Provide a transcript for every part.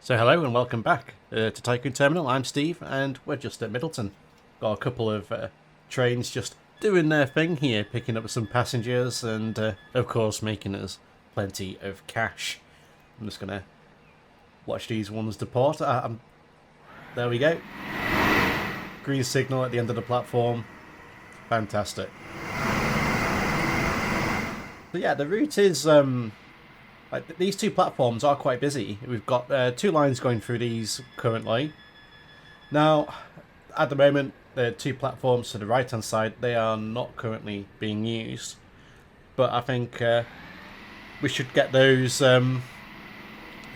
So hello and welcome back to Tycoon Terminal. I'm Steve and we're just at Middleton. Got a couple of trains just doing their thing here, picking up some passengers and of course making us plenty of cash. I'm just going to watch these ones depart. There we go. Green signal at the end of the platform. Fantastic. So yeah, the route is... like these two platforms are quite busy. We've got two lines going through these currently. Now, at the moment, the two platforms to the right-hand side, they are not currently being used. But I think we should get those in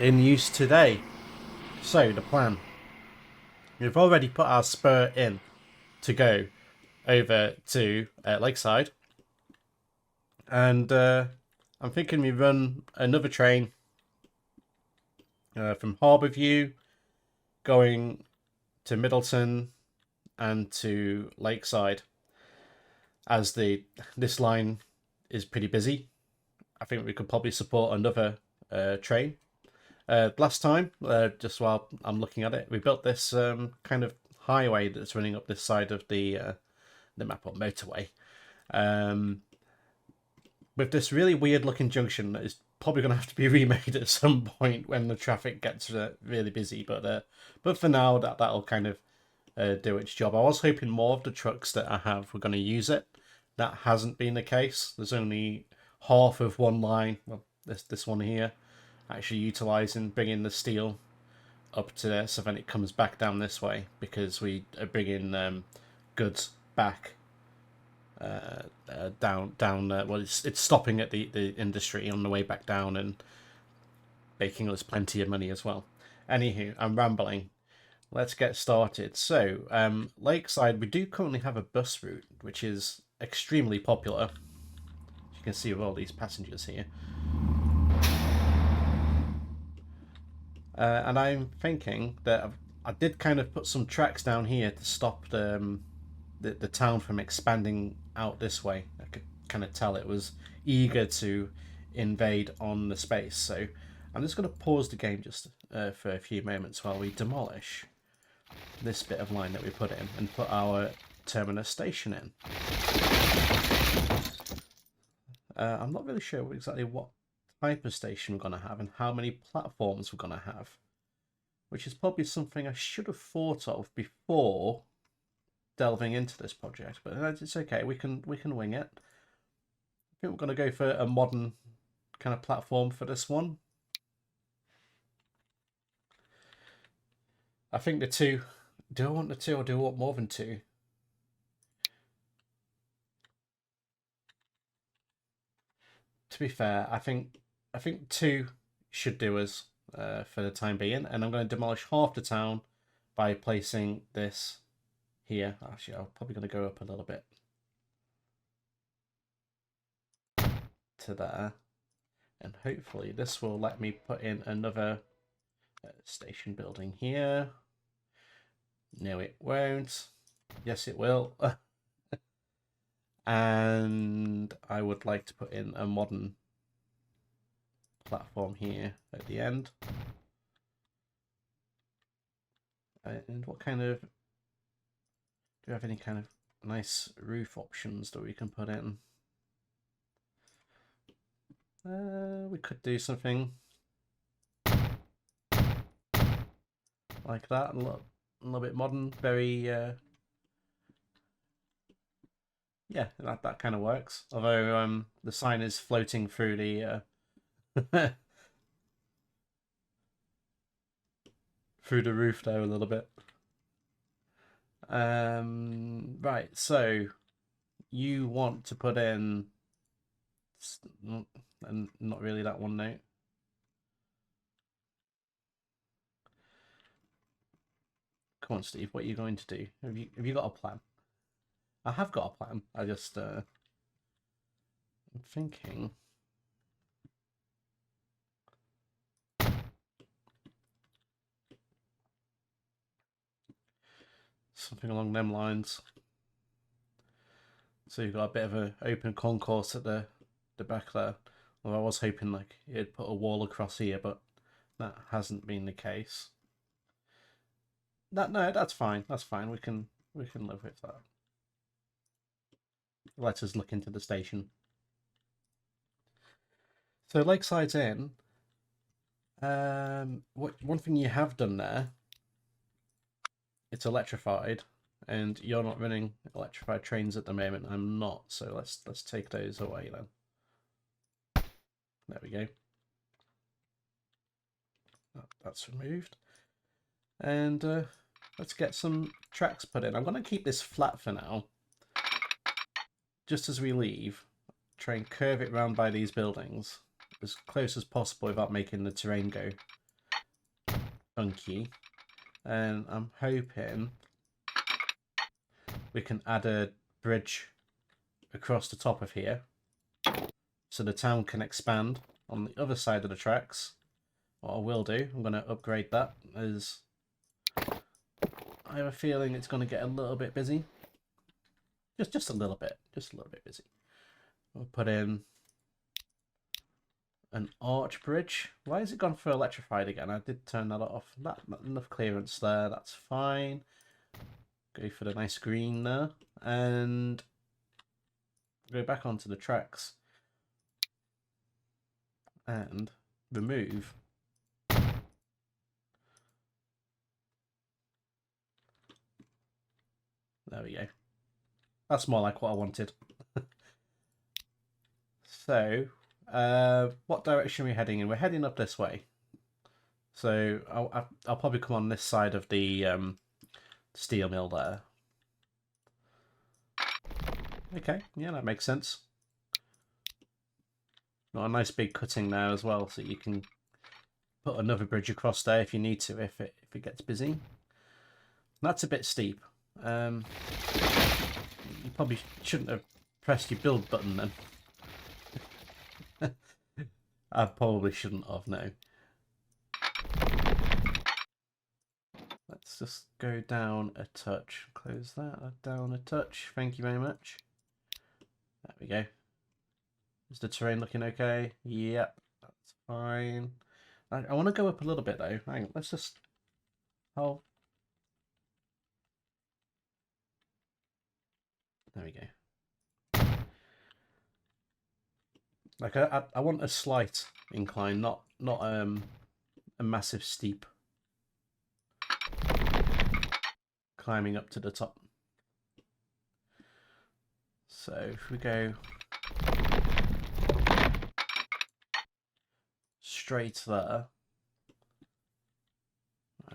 use today. So, the plan. We've already put our spur in to go over to Lakeside. And I'm thinking we run another train from Harbourview going to Middleton and to Lakeside, as this line is pretty busy. I think we could probably support another train. Last time, just while I'm looking at it, we built this kind of highway that's running up this side of the map, or motorway, with this really weird looking junction that is probably going to have to be remade at some point when the traffic gets really busy. But for now, that'll kind of do its job. I was hoping more of the trucks that I have were going to use it. That hasn't been the case. There's only half of one line, well, this one here, actually utilising bringing the steel up to there, so then it comes back down this way, because we are bringing goods back down. Well, it's stopping at the industry on the way back down and making us plenty of money as well. Anywho, I'm rambling. Let's get started. So, Lakeside, we do currently have a bus route, which is extremely popular. As you can see with all these passengers here. And I'm thinking that I did kind of put some tracks down here to stop the town from expanding out this way. I could kind of tell it was eager to invade on the space. So I'm just going to pause the game just for a few moments while we demolish this bit of line that we put in and put our terminus station in. I'm not really sure exactly what type of station we're going to have and how many platforms we're going to have, which is probably something I should have thought of before delving into this project, but it's okay. We can wing it. I think we're going to go for a modern kind of platform for this one. I think the two. Do I want the two, or do I want more than two? To be fair, I think two should do us for the time being, and I'm going to demolish half the town by placing this here. Actually, I'm probably going to go up a little bit to there, and hopefully this will let me put in another station building here. No, it won't. Yes, it will. And I would like to put in a modern platform here at the end. And what kind of... do we have any kind of nice roof options that we can put in? We could do something like that, a little bit modern, very yeah, that kind of works. Although the sign is floating through the through the roof there a little bit. Right, so you want to put in, and not really that one note. Come on, Steve, what are you going to do? Have you got a plan? I have got a plan. I just I'm thinking. Something along them lines. So you've got a bit of an open concourse at the back there. Well, I was hoping like it'd put a wall across here, but that hasn't been the case. No, that's fine. That's fine. We can live with that. Let us look into the station. So Lakeside's in. One thing you have done there, it's electrified, and you're not running electrified trains at the moment. I'm not, so let's take those away then. There we go. That's removed. And let's get some tracks put in. I'm going to keep this flat for now. Just as we leave, try and curve it round by these buildings as close as possible without making the terrain go funky. And I'm hoping we can add a bridge across the top of here so the town can expand on the other side of the tracks. What I will do, I'm going to upgrade that, as I have a feeling it's going to get a little bit busy. Just a little bit busy. We'll put in an arch bridge. Why has it gone for electrified again? I did turn that off. Not enough clearance there. That's fine. Go for the nice green there. And go back onto the tracks. And remove. There we go. That's more like what I wanted. So, what direction are we heading in? We're heading up this way. So I'll probably come on this side of the steel mill there. Okay, yeah, that makes sense. Got a nice big cutting there as well, so you can put another bridge across there if you need to, if it gets busy. That's a bit steep. You probably shouldn't have pressed your build button then. I probably shouldn't have, no. Let's just go down a touch. Close that, down a touch. Thank you very much. There we go. Is the terrain looking okay? Yep, that's fine. I want to go up a little bit though. Hang on, let's just... Oh. There we go. Like I want a slight incline, not a massive steep climbing up to the top. So if we go straight there,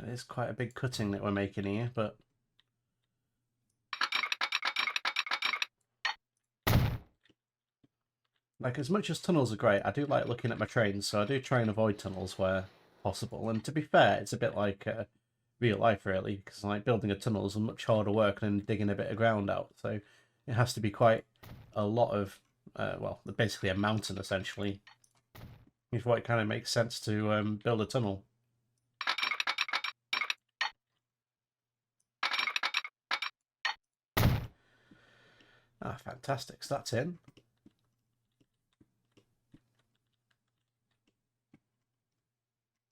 it is quite a big cutting that we're making here, but like, as much as tunnels are great, I do like looking at my trains, so I do try and avoid tunnels where possible. And to be fair, it's a bit like real life, really, because like building a tunnel is much harder work than digging a bit of ground out. So it has to be quite a lot of, well, basically a mountain, essentially, before it kind of makes sense to build a tunnel. Ah, fantastic. So that's in.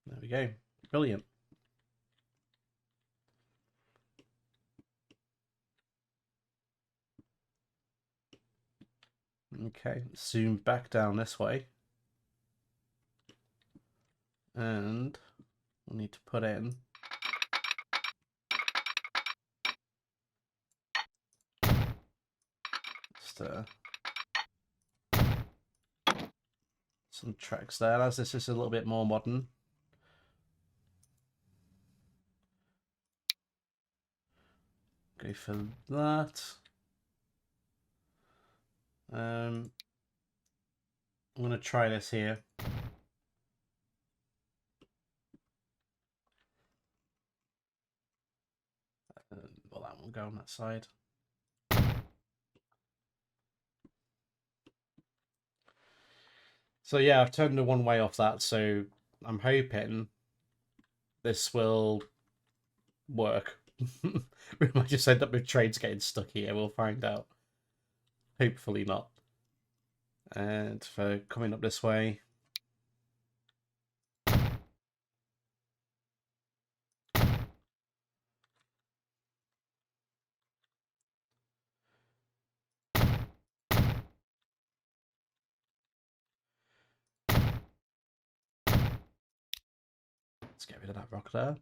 There we go. Brilliant. Okay, zoom back down this way. And we'll need to put in just some tracks there, as this is a little bit more modern. Go for that. I'm going to try this here. Well, that won't go on that side. So yeah, I've turned the one way off that, so I'm hoping this will work. We might just end up with trains getting stuck here, we'll find out. Hopefully not. And for coming up this way, Let's get rid of that rock there.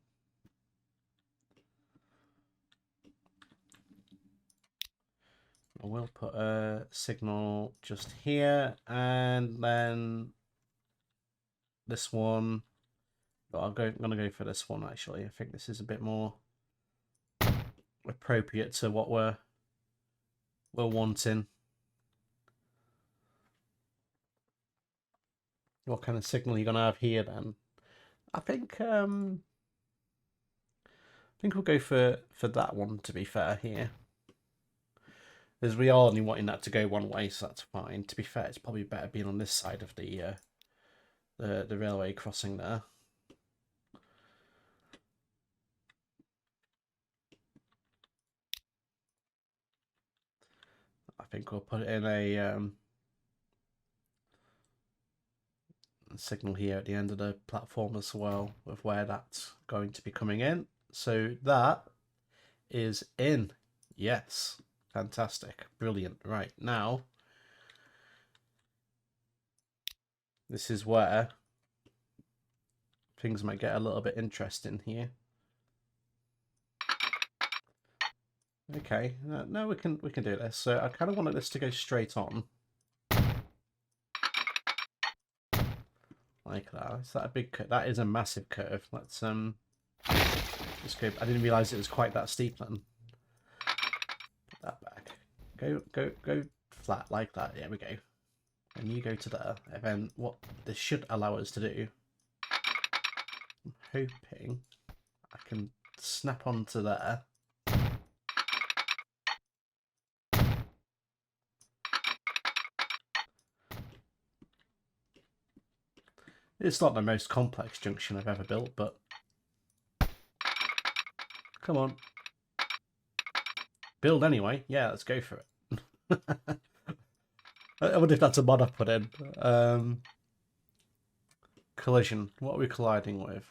I will put a signal just here, and then this one. But I'm gonna go for this one actually. I think this is a bit more appropriate to what we're wanting. What kind of signal are you gonna have here then? I think we'll go for that one, to be fair here. As we are only wanting that to go one way, so that's fine. To be fair, it's probably better being on this side of the railway crossing there. I think we'll put it in a signal here at the end of the platform as well, with where that's going to be coming in. So that is in. Yes. Fantastic. Brilliant. Right, now this is where things might get a little bit interesting here. Okay, no, we can do this. So I kind of wanted this to go straight on, like that. Is that a big curve? That is a massive curve. Let's just go. I didn't realize it was quite that steep then. Put that back. Go flat like that. There we go. And you go to there. And then what this should allow us to do, I'm hoping I can snap onto there. It's not the most complex junction I've ever built, but come on. Build anyway. Yeah, let's go for it. I wonder if that's a mod I put in. Collision. What are we colliding with?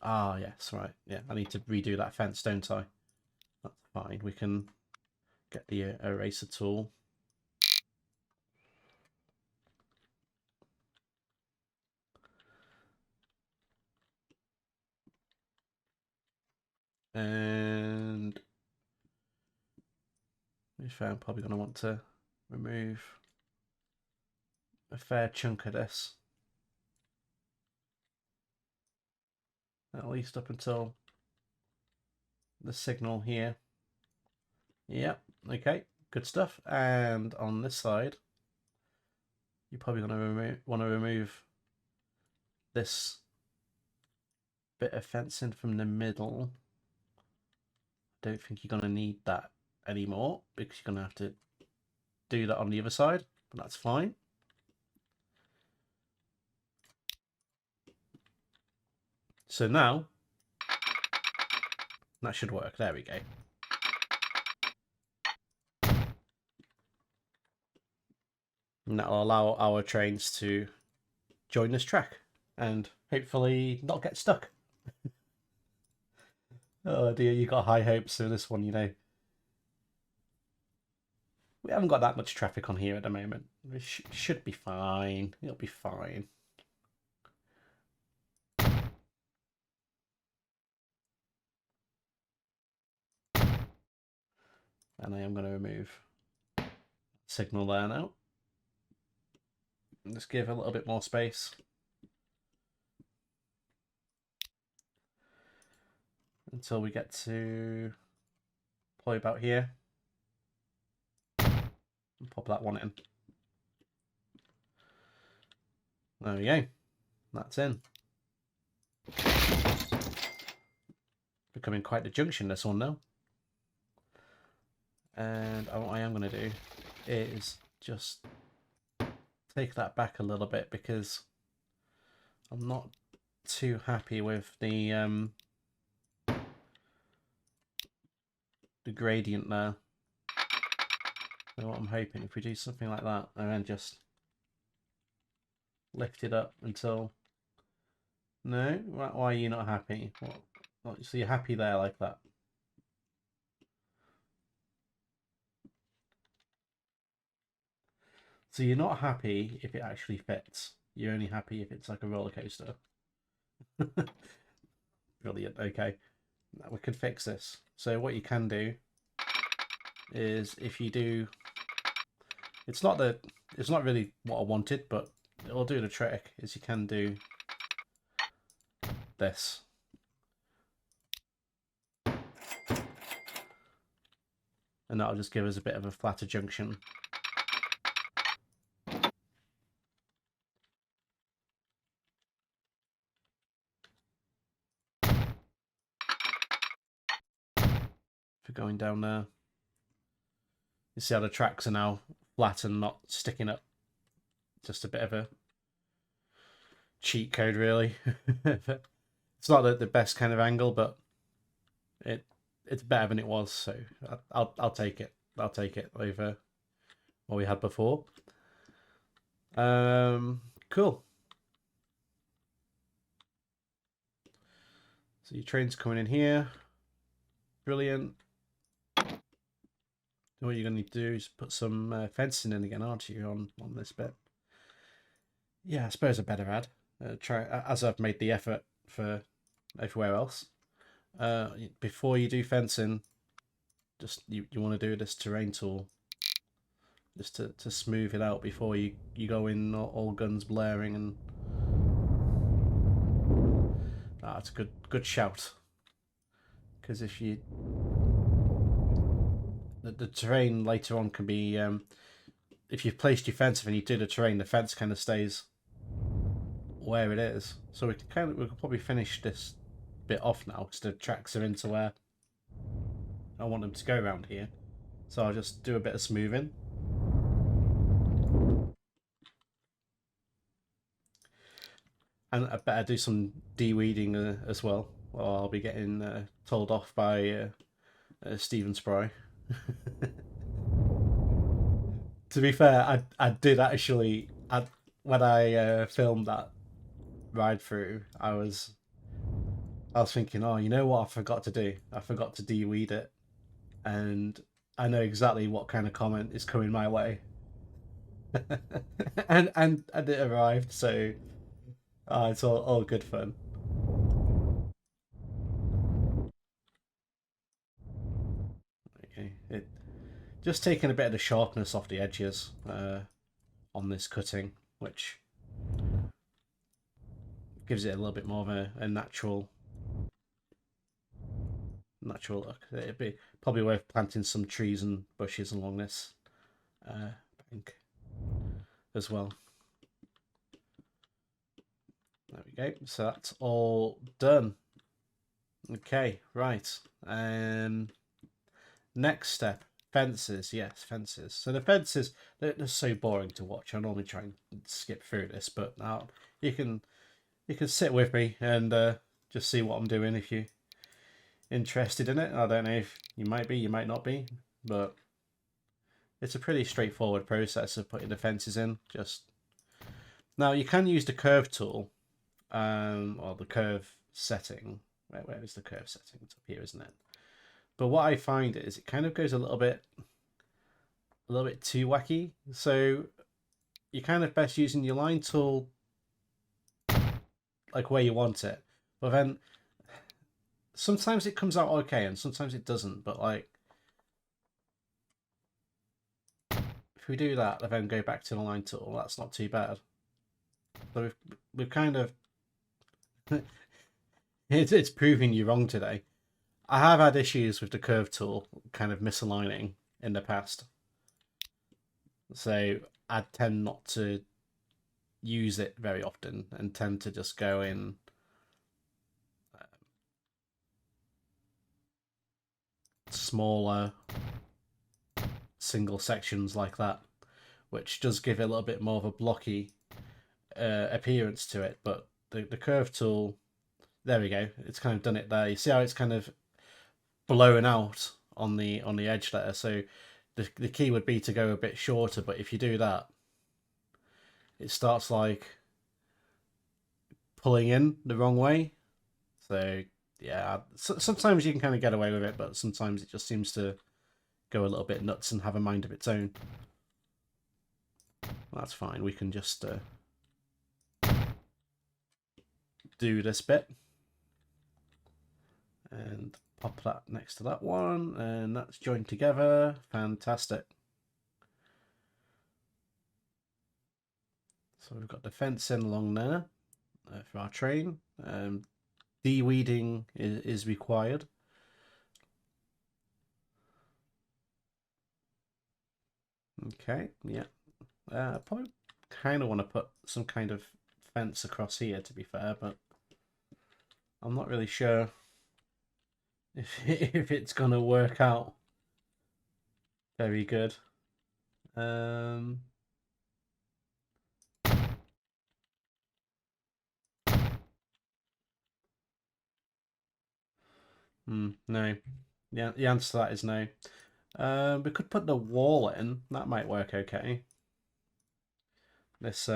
Ah, yes, right. Yeah, I need to redo that fence, don't I? That's fine. We can get the eraser tool. And I'm probably going to want to remove a fair chunk of this. At least up until the signal here. Yep, okay, good stuff. And on this side, you're probably going to want to remove this bit of fencing from the middle. Don't think you're going to need that anymore because you're going to have to do that on the other side, but that's fine. So now that should work. There we go. And that'll allow our trains to join this track and hopefully not get stuck. Oh dear, you got high hopes for this one, you know. We haven't got that much traffic on here at the moment. It should be fine. It'll be fine. And I am going to remove signal there now. Just give a little bit more space. Until we get to probably about here. And pop that one in. There we go. That's in. Becoming quite the junction, this one now. And what I am going to do is just take that back a little bit because I'm not too happy with the gradient there. So what I'm hoping, if we do something like that and then just lift it up until... No? Why are you not happy? What? So you're happy there like that? So you're not happy if it actually fits. You're only happy if it's like a roller coaster. Brilliant. Okay, now we can fix this. So what you can do is, if you do, it's not really what I wanted, but it'll do the trick. Is you can do this. And that'll just give us a bit of a flatter junction. For going down there, you see how the tracks are now flat and not sticking up. Just a bit of a cheat code, really. It's not the best kind of angle, but it's better than it was, so I'll take it. I'll take it over what we had before. Cool. So your train's coming in here. Brilliant. What you're going to do is put some fencing in again, aren't you, on this bit? Yeah, I suppose I better add. Try as I've made the effort for everywhere else. Before you do fencing, just you want to do this terrain tool, just to smooth it out before you go in all guns blaring. And that's a good shout, because if you the terrain later on can be if you've placed your fence and you do the terrain, the fence kind of stays where it is. So we can probably finish this bit off now, because the tracks are into where I want them to go around here. So I'll just do a bit of smoothing. And I better do some de-weeding as well, or I'll be getting told off by Stephen Spry. To be fair, I did actually, when I filmed that ride through, I was thinking, oh, you know what I forgot to do? I forgot to de-weed it. And I know exactly what kind of comment is coming my way. and it arrived, so it's all good fun. Okay, just taking a bit of the sharpness off the edges on this cutting, which gives it a little bit more of a natural look. It'd be probably worth planting some trees and bushes along this bank as well. There we go. So that's all done. Okay, right. Next step, fences. Yes, fences. So the fences, they're so boring to watch. I normally try and skip through this, but now you can sit with me and just see what I'm doing if you're interested in it. I don't know if you might be, you might not be, but it's a pretty straightforward process of putting the fences in. Just now, you can use the curve tool, or the curve setting. Where is the curve setting? It's up here, isn't it? But what I find is it kind of goes a little bit too wacky. So you're kind of best using your line tool like where you want it. But then sometimes it comes out okay and sometimes it doesn't. But like, if we do that and then go back to the line tool, that's not too bad. So we've kind of it's proving you wrong today. I have had issues with the curve tool kind of misaligning in the past. So I tend not to use it very often and tend to just go in smaller single sections like that, which does give it a little bit more of a blocky appearance to it. But the curve tool, there we go, it's kind of done it there. You see how it's kind of blown out on the edge there. So the key would be to go a bit shorter, but if you do that, it starts like pulling in the wrong way. So yeah, sometimes you can kind of get away with it, but sometimes it just seems to go a little bit nuts and have a mind of its own. That's fine. We can just do this bit. And pop that next to that one, and that's joined together. Fantastic. So we've got the fence in along there for our train. De-weeding is required. Okay, yeah. Probably kind of want to put some kind of fence across here, to be fair, but I'm not really sure if it's going to work out very good. No. Yeah, the answer to that is no. We could put the wall in. That might work okay. This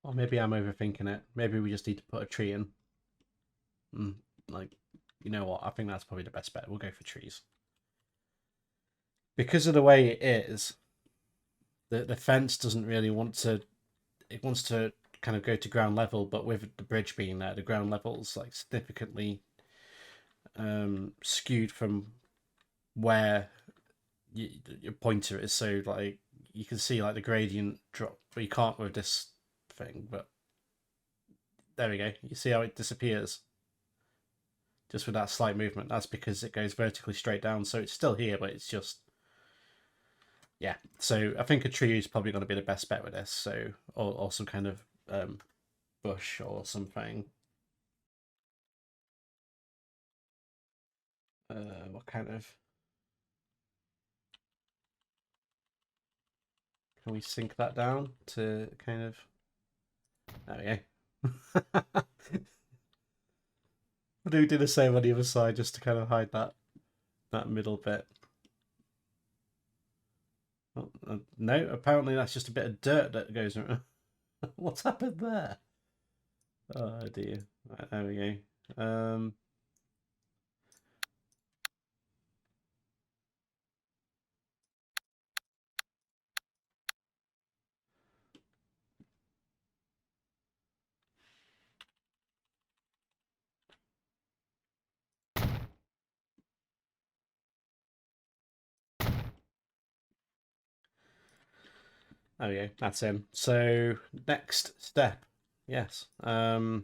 or maybe I'm overthinking it. Maybe we just need to put a tree in. Like, you know what? I think that's probably the best bet. We'll go for trees. Because of the way it is, the fence doesn't really want to. It wants to kind of go to ground level, but with the bridge being there, the ground level's like significantly skewed from where your pointer is. So like you can see like the gradient drop, but you can't with this thing. But there we go. You see how it disappears just with that slight movement. That's because it goes vertically straight down. So it's still here, but it's just, yeah. So I think a tree is probably going to be the best bet with this. So or some kind of bush or something. What kind of? Can we sink that down to kind of? There we go. We'll do the same on the other side just to kind of hide that middle bit. Oh, no, apparently that's just a bit of dirt that goes around. What's happened there? Oh dear. Right, there we go. There we go. That's in. So next step. Yes. Yeah,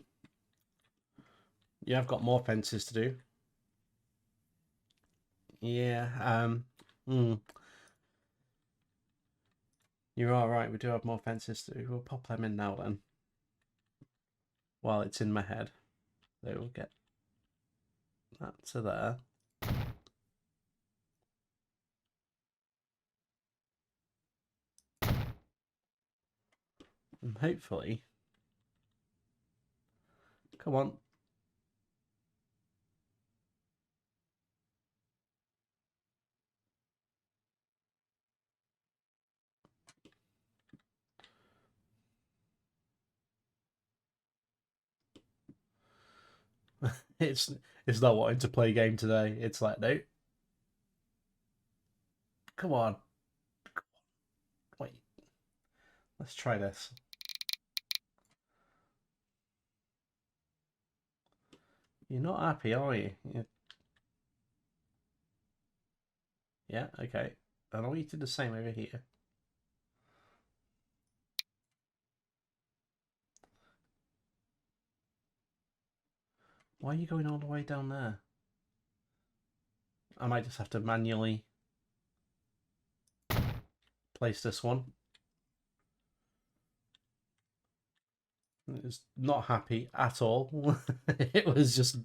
I've got more fences to do. Yeah. You're all right. We do have more fences to do. We'll pop them in now then. While it's in my head. So we'll get that to there. And hopefully, come on. it's not wanting to play game today. It's like, no. Come on. Wait. Let's try this. You're not happy, are you? Yeah, okay. And I want you to do the same over here. Why are you going all the way down there? I might just have to manually place this one. It's not happy at all. It was just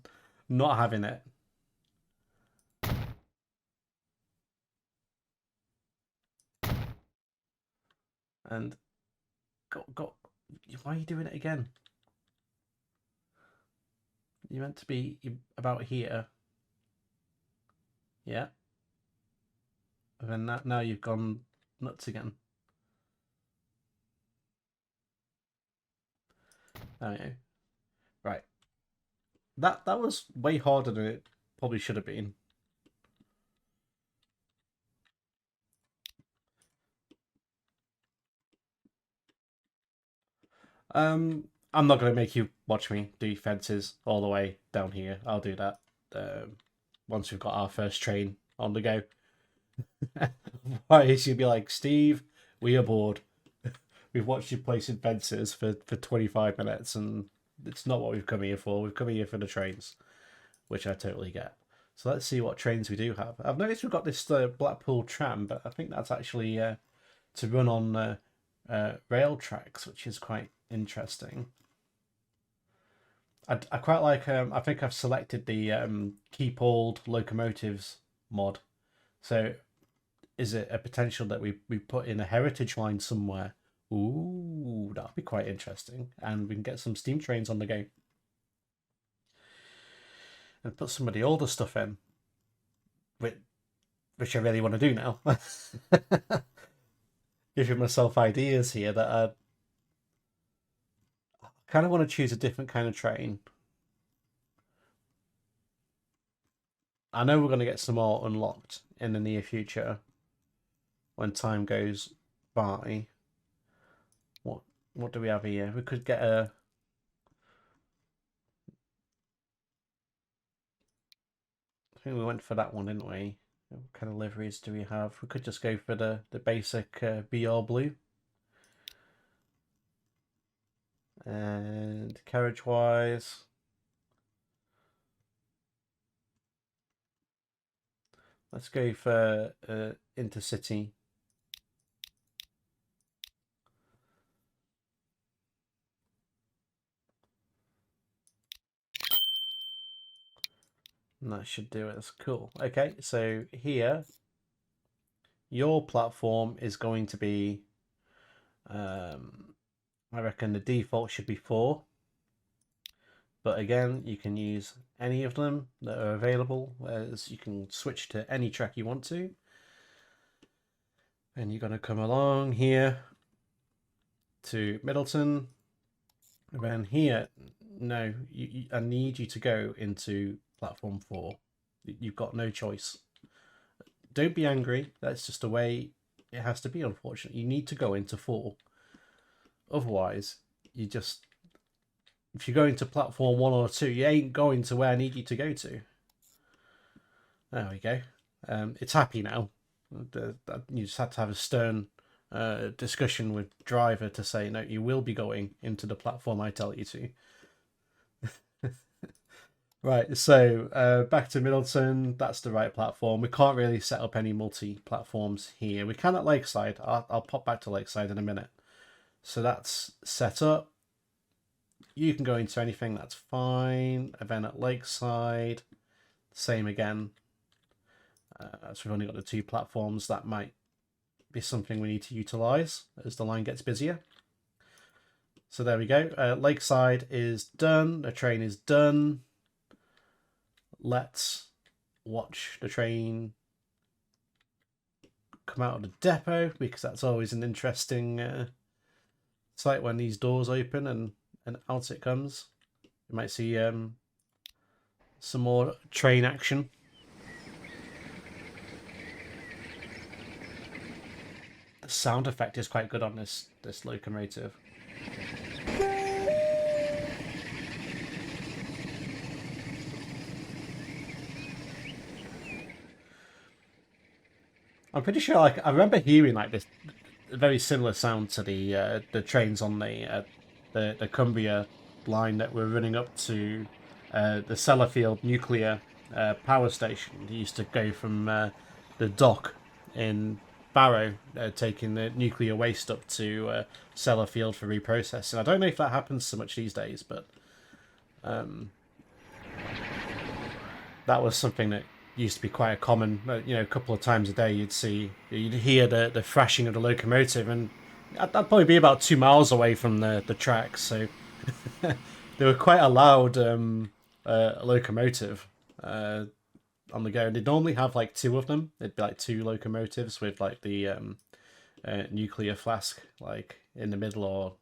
not having it. And go. Why are you doing it again? You're meant to be about here. Yeah. And then now you've gone nuts again. Oh yeah. Right. That was way harder than it probably should have been. I'm not gonna make you watch me do fences all the way down here. I'll do that once we've got our first train on the go. Why is you'd be like, Steve, we are bored. We've watched you placing fences for 25 minutes, and it's not what we've come here for. We've come here for the trains, which I totally get. So let's see what trains we do have. I've noticed we've got this Blackpool tram, but I think that's actually to run on rail tracks, which is quite interesting. I quite like. I think I've selected the keep old locomotives mod. So is it a potential that we put in a heritage line somewhere? Ooh, that'll be quite interesting, and we can get some steam trains on the go and put some of the older stuff in, which I really want to do now. Giving myself ideas here that I kind of want to choose a different kind of train. I know we're going to get some more unlocked in the near future when time goes by. What do we have here? We could get a. I think we went for that one, didn't we? What kind of liveries do we have? We could just go for the basic BR blue. And carriage wise, let's go for intercity. And that should do it. That's cool. Okay, so here, your platform is going to be, I reckon the default should be 4. But again, you can use any of them that are available, as you can switch to any track you want to. And you're going to come along here to Middleton. And then here, no, I need you to go into platform 4. You've got no choice. Don't be angry. That's just the way it has to be, unfortunately. You need to go into 4. Otherwise, you just... If you're going to platform 1 or 2, you ain't going to where I need you to go to. There we go. It's happy now. You just had to have a stern discussion with driver to say, no, you will be going into the platform I tell you to. Right, so back to Middleton. That's the right platform. We can't really set up any multi-platforms here. We can at Lakeside. I'll pop back to Lakeside in a minute. So that's set up. You can go into anything, that's fine. And then at Lakeside, same again. So we've only got the 2 platforms. That might be something we need to utilize as the line gets busier. So there we go. Lakeside is done. The train is done. Let's watch the train come out of the depot, because that's always an interesting sight when these doors open and out it comes. You might see some more train action. The sound effect is quite good on this locomotive. I'm pretty sure, like, I remember hearing like this very similar sound to the trains on the Cumbria line that were running up to the Sellafield nuclear power station. They used to go from the dock in Barrow, taking the nuclear waste up to Sellafield for reprocessing. I don't know if that happens so much these days, but that was something that used to be quite a common. You know, a couple of times a day you'd hear the thrashing of the locomotive, and I'd probably be about 2 miles away from the tracks, so they were quite a loud locomotive on the go. They'd normally have like 2 of them. It'd be like 2 locomotives with like the nuclear flask like in the middle, or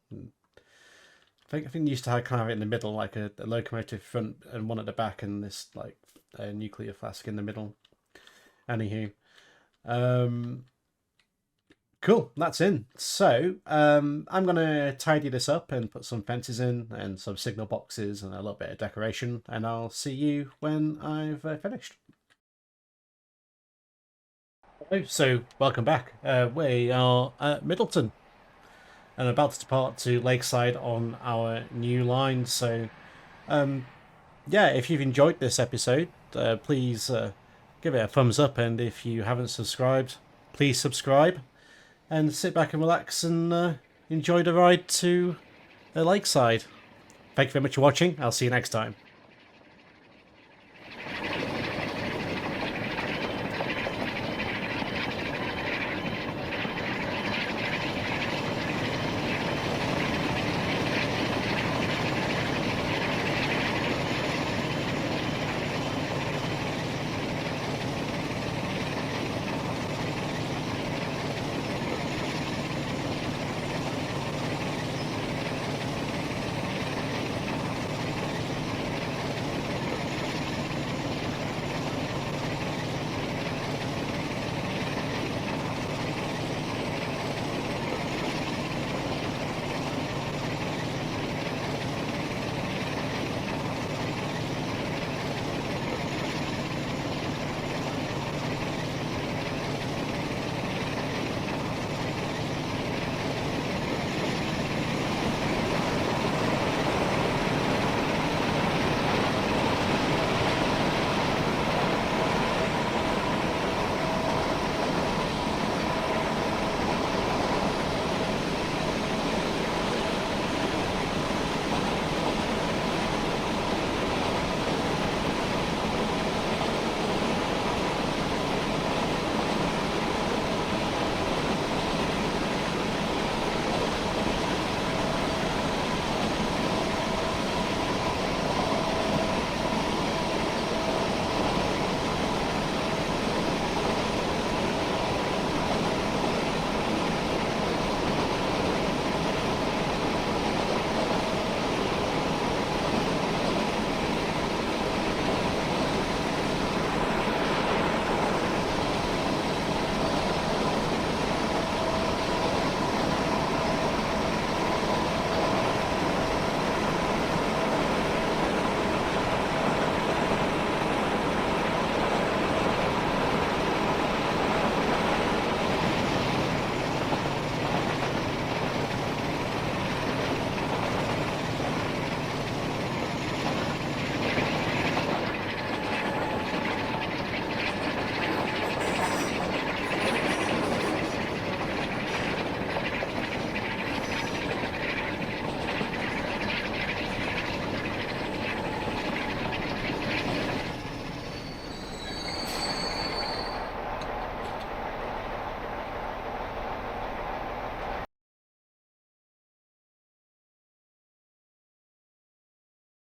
think they used to have kind of in the middle, like a locomotive front and one at the back, and this like a nuclear flask in the middle. Anywho, cool, that's in. So I'm gonna tidy this up and put some fences in and some signal boxes and a little bit of decoration, and I'll see you when I've finished. So welcome back. We are at Middleton and about to depart to Lakeside on our new line. So yeah, if you've enjoyed this episode, please give it a thumbs up, and if you haven't subscribed, please subscribe and sit back and relax and enjoy the ride to Lakeside. Thank you very much for watching. I'll see you next time.